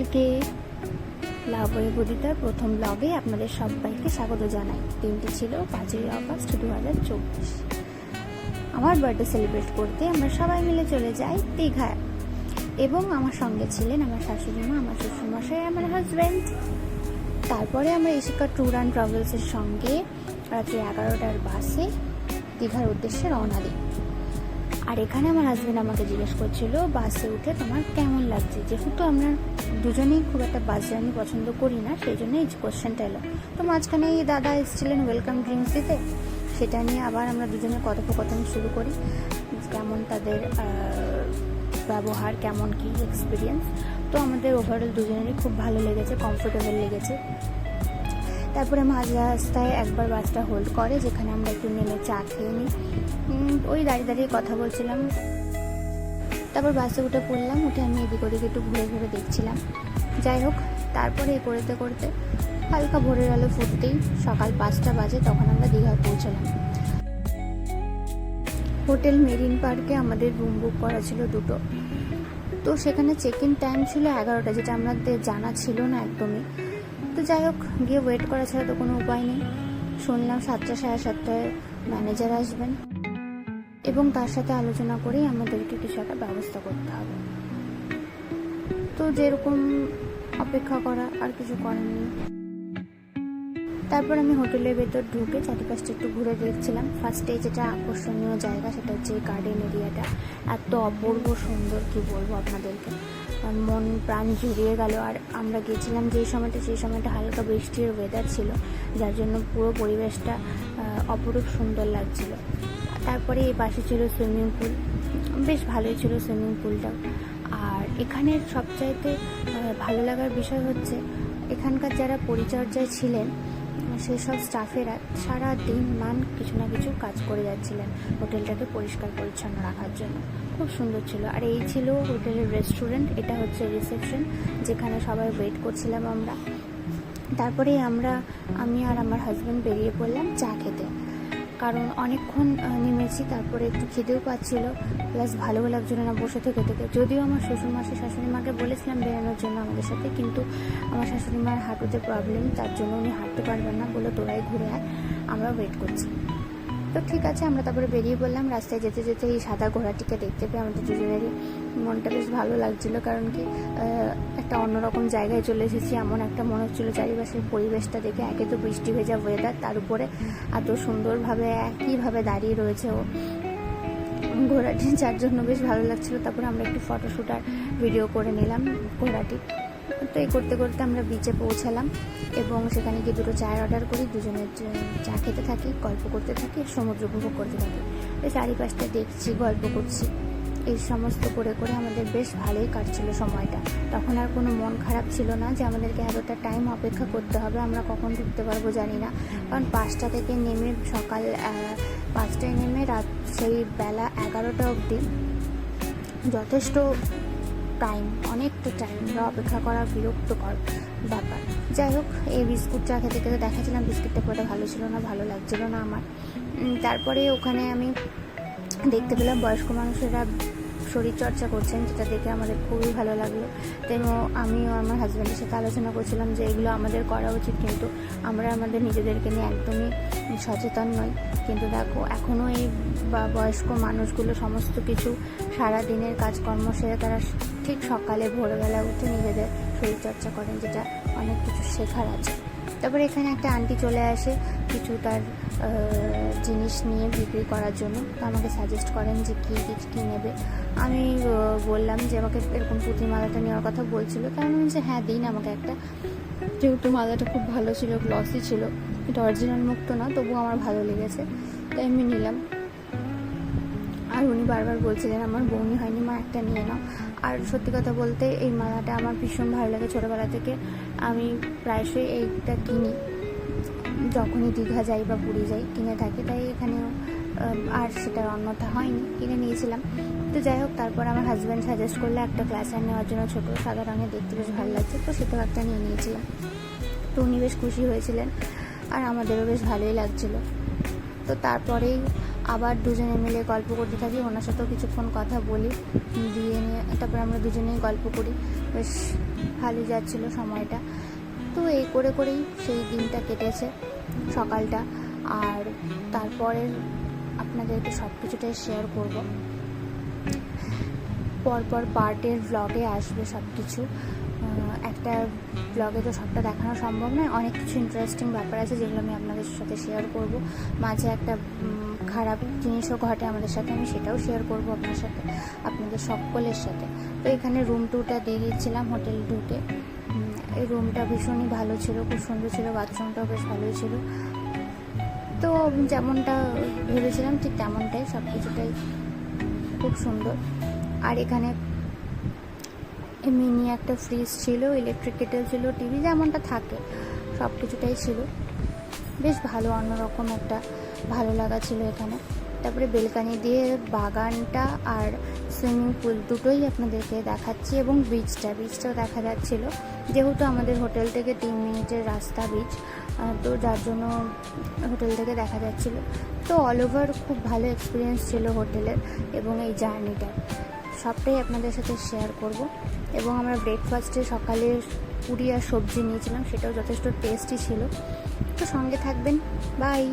থেকে লাভই বুদিতার প্রথম ব্লগে আপনাদের সবাইকে স্বাগত জানাই। দিনটি ছিল 5ই আগস্ট 2024। আমার বার্থডে সেলিব্রেট করতে আমরা সবাই মিলে চলে যাই দীঘায়, এবং আমার সঙ্গে ছিলেন আমার শাশুড়ি মা, আমার শ্বশুরমশাই, আমার হাজব্যান্ড। তারপরে আমরা ইশিকা ট্যুর অ্যান্ড ট্রাভেলসের সঙ্গে রাত্রি 11টার বাসে দীঘার উদ্দেশ্যে রওনা দিই। আর এখানে আমার হাজব্যান্ড আমাকে জিজ্ঞেস করছিল বাসে উঠে তোমার কেমন লাগছে, যেহেতু আমরা দুজনেই খুব একটা বাস জার্নি পছন্দ করি না, সেই জন্য এই কোশ্চেনটা এলো। তো মাঝখানে এই দাদা এসেছিলেন ওয়েলকাম ড্রিঙ্কস দিতে, সেটা নিয়ে আবার আমরা দুজনে কথোপকথন শুরু করি, কেমন তাদের ব্যবহার, কেমন কি এক্সপিরিয়েন্স। তো আমাদের ওভারঅল দুজনেরই খুব ভালো লেগেছে, কমফোর্টেবল লেগেছে। তারপরে মাঝ রাস্তায় একবার বাসটা হোল্ড করে, যেখানে আমরা একটু নেমে চা খেয়ে নিই, ওই দাঁড়িয়ে দাঁড়িয়ে কথা বলছিলাম। তারপর বাসে উঠে পড়লাম, উঠে আমি এদিক ওদিক একটু ঘুরে ঘুরে দেখছিলাম। যাই হোক, তারপরে এই করতে করতে হালকা ভোরের আলো ফুটতেই সকাল 5টা বাজে, তখন আমরা দীঘায় পৌঁছলাম। হোটেল মেরিন পার্কে আমাদের রুম বুক করা ছিল 2টো। তো সেখানে চেক ইন টাইম ছিল 11টা, যেটা আমাদের জানা ছিল না একদমই। তো যাই হোক, গিয়ে ওয়েট করা ছাড়া তো কোনো উপায় নেই। শুনলাম 7টা সাড়ে 7টায় ম্যানেজার আসবেন, এবং তার সাথে আলোচনা করেই আমাদেরকে কিছু একটা ব্যবস্থা করতে হবে। তো যেরকম অপেক্ষা করা, আর কিছু করার নেই। তারপর আমি হোটেলের ভেতর ঢুকে চারিপাশটা একটু ঘুরে দেখছিলাম। ফার্স্টে যেটা আকর্ষণীয় জায়গা, সেটা হচ্ছে এই গার্ডেন এরিয়াটা। এত অপূর্ব সুন্দর, কি বলবো আপনাদেরকে, মন প্রাণ জুড়িয়ে গেল। আর আমরা গেছিলাম সেই সময়টা হালকা বৃষ্টির ওয়েদার ছিল, যার জন্য পুরো পরিবেশটা অপরূপ সুন্দর লাগছিল। তারপরে এই পাশে ছিল সুইমিং পুল, বেশ ভালোই ছিল সুইমিং পুলটাও। আর এখানের সবচাইতে ভালো লাগার বিষয় হচ্ছে, এখানকার যারা পরিচর্যায় ছিলেন সেসব স্টাফেরা সারা দিন কিছু না কিছু কাজ করে যাচ্ছিলেন হোটেলটাকে পরিষ্কার পরিচ্ছন্ন রাখার জন্য। খুব সুন্দর ছিল। আর এই ছিল হোটেলের রেস্টুরেন্ট, এটা হচ্ছে রিসেপশন, যেখানে সবাই ওয়েট করছিলাম আমরা। তারপরে আমি আর আমার হাজব্যান্ড বেরিয়ে পড়লাম চা খেতে, কারণ অনেকক্ষণ নেমেছি, তারপরে একটু খিদেও পাচ্ছিল, প্লাস ভালোও লাগছিল না বসে থেকে। যদিও আমার শাশুড়ি মাকে বলেছিলাম বেরোনোর জন্য আমাদের সাথে, কিন্তু আমার শাশুড়ি মার হাঁটুতে প্রবলেম, তার জন্য উনি হাঁটতে পারবেন না, বলে তোরাই ঘুরে আয়, আমরা ওয়েট করছি। তো ঠিক আছে, আমরা তারপরে বেরিয়ে পড়লাম। রাস্তায় যেতে যেতে এই সাদা ঘোড়াটিকে দেখতে পেয়ে আমাদের দুজনেরই মনটা বেশ ভালো লাগছিল, কারণ কি একটা অন্যরকম জায়গায় চলে এসেছি, এমন একটা মনে হচ্ছিলো চারিপাশের পরিবেশটা দেখে। একে তো বৃষ্টি ভেজা ওয়েদার, তার উপরে এত সুন্দরভাবে একইভাবে দাঁড়িয়ে রয়েছে ও ঘোড়াটি, যার জন্য বেশ ভালো লাগছিলো। তারপরে আমরা একটু ফটোশ্যুট আর ভিডিও করে নিলাম ঘোড়াটি। তো এই করতে করতে আমরা বিচে পৌঁছালাম, এবং সেখানে গিয়ে 2টো চায়ের অর্ডার করি, দুজনের চা খেতে থাকি, গল্প করতে থাকি, সমুদ্র উপভোগ করতে থাকি। এই চারিপাশটা দেখছি, গল্প করছি, এই সমস্ত করে করে আমাদের বেশ ভালোই কাটছিল সময়টা। তখন আর কোনো মন খারাপ ছিল না যে আমাদেরকে এতটা টাইম অপেক্ষা করতে হবে, আমরা কখন ঢুকতে পারবো জানি না। কারণ 5টা থেকে নেমে, সকাল 5টায় নেমে রাত সেই বেলা 11টা অবধি যথেষ্ট টাইম, অনেকটা টাইম অপেক্ষা করা বিরক্তকর ব্যাপার। যাই হোক, এই বিস্কুট চা খেতে খেতে দেখাচ্ছিলাম বিস্কুটটা পুরোটা ভালো ছিল না, ভালো লাগছিল না আমার। তারপরে ওখানে আমি দেখতে পেলাম বয়স্ক মানুষেরা শরীরচর্চা করছেন, যেটা দেখে আমাদের খুবই ভালো লাগলো। তাই আমিও আমার হাজব্যান্ডের সাথে আলোচনা করছিলাম যে এগুলো আমাদের করা উচিত, কিন্তু আমরা আমাদের নিজেদেরকে নিয়ে একদমই সচেতন নই। কিন্তু দেখো, এখনও এই বয়স্ক মানুষগুলো সমস্ত কিছু সারা দিনের কাজকর্ম সেরে তারা ঠিক সকালে ভোরবেলা উঠে নিজেদের শরীরচর্চা করেন, যেটা অনেক কিছু শেখার আছে। তারপরে এখানে একটা আন্টি চলে আসে কিছু তার জিনিস নিয়ে বিক্রি করার জন্য। তো আমাকে সাজেস্ট করেন যে কী নেবে। আমি বললাম যে আমাকে এরকম পুঁতি মালাটা নেওয়ার কথা বলছিল, কারণ আমি যে হ্যাঁ দিন আমাকে একটা, যেহেতু মালাটা খুব ভালো ছিল, গ্লসি ছিল, এটা অরিজিনাল মুক্ত না, তবুও আমার ভালো লেগেছে, তাই আমি নিলাম। আর উনি বারবার বলছিলেন আমার বৌনি হয়নি মা, একটা নিয়ে নাও। আর সত্যি কথা বলতে এই মালাটা আমার ভীষণ ভালো লাগে, ছোটোবেলা থেকে আমি প্রায়শই এইটা কিনি, যখনই দীঘা যাই বা পুরী যাই কিনে থাকি, তাই এখানেও আর সেটা অন্যথা হয়নি, কিনে নিয়েছিলাম। তো যাই হোক, তারপর আমার হাজব্যান্ড সাজেস্ট করলে একটা ক্লাচার নেওয়ার জন্য, ছোটো সাদা রঙের, দেখতে বেশ ভালো লাগছে, তো সেটাও একটা নিয়ে নিয়েছিলাম। তো উনি বেশ খুশি হয়েছিলেন, আর আমাদেরও বেশ ভালোই লাগছিলো। তো তারপরেই আবার দুজনে মিলে গল্প করতে থাকি, ওনার সাথেও কিছুক্ষণ কথা বলি, দিয়ে নিয়ে তারপরে আমরা দুজনেই গল্প করি। বেশ ভালোই যাচ্ছিলো সময়টা। তো এই করে করেই সেই দিনটা কেটেছে, সকালটা। আর তারপরে আপনাদেরকে সব কিছুটাই শেয়ার করব, পরপর পার্টের ভ্লগে আসবে সব কিছু। একটা ব্লগে তো সবটা দেখানো সম্ভব নয়, অনেক কিছু ইন্টারেস্টিং ব্যাপার আছে যেগুলো আমি আপনাদের সাথে শেয়ার করব। মাঝে একটা খারাপ জিনিসও ঘটে আমাদের সাথে, আমি সেটাও শেয়ার করব আপনার সাথে, আপনাদের সকলের সাথে। তো এখানে রুম টুরটা দিয়ে দিচ্ছিলাম হোটেল ঢুকে। এই রুমটা ভীষণই ভালো ছিল, খুব সুন্দর ছিল, বাথরুমটাও বেশ ভালোই ছিল। তো যেমনটা ভেবেছিলাম ঠিক তেমনটাই, সব কিছুটাই খুব সুন্দর। আর এখানে মিনি একটা ফ্রিজ ছিল, ইলেকট্রিক কেটেল ছিল, টিভি যেমনটা থাকে সব কিছুটাই ছিল। বেশ ভালো, অন্যরকম একটা ভালো লাগা ছিল এখানে। তারপরে বেলকানি দিয়ে বাগানটা আর সুইমিং পুল দুটোই আপনাদেরকে দেখাচ্ছি, এবং বিচটাও দেখা যাচ্ছিল, যেহেতু আমাদের হোটেল থেকে 3 মিনিটের রাস্তা বিচ, তো যার জন্য হোটেল থেকে দেখা যাচ্ছিল। তো অল ওভার খুব ভালো এক্সপিরিয়েন্স ছিল হোটেলের এবং এই জার্নিটা, সবটাই আপনাদের সাথে শেয়ার করব। এবং আমরা ব্রেকফাস্টে সকালে পুরি আর সবজি নিয়েছিলাম, সেটাও যথেষ্ট টেস্টি ছিল। তো সঙ্গে থাকবেন, বাই।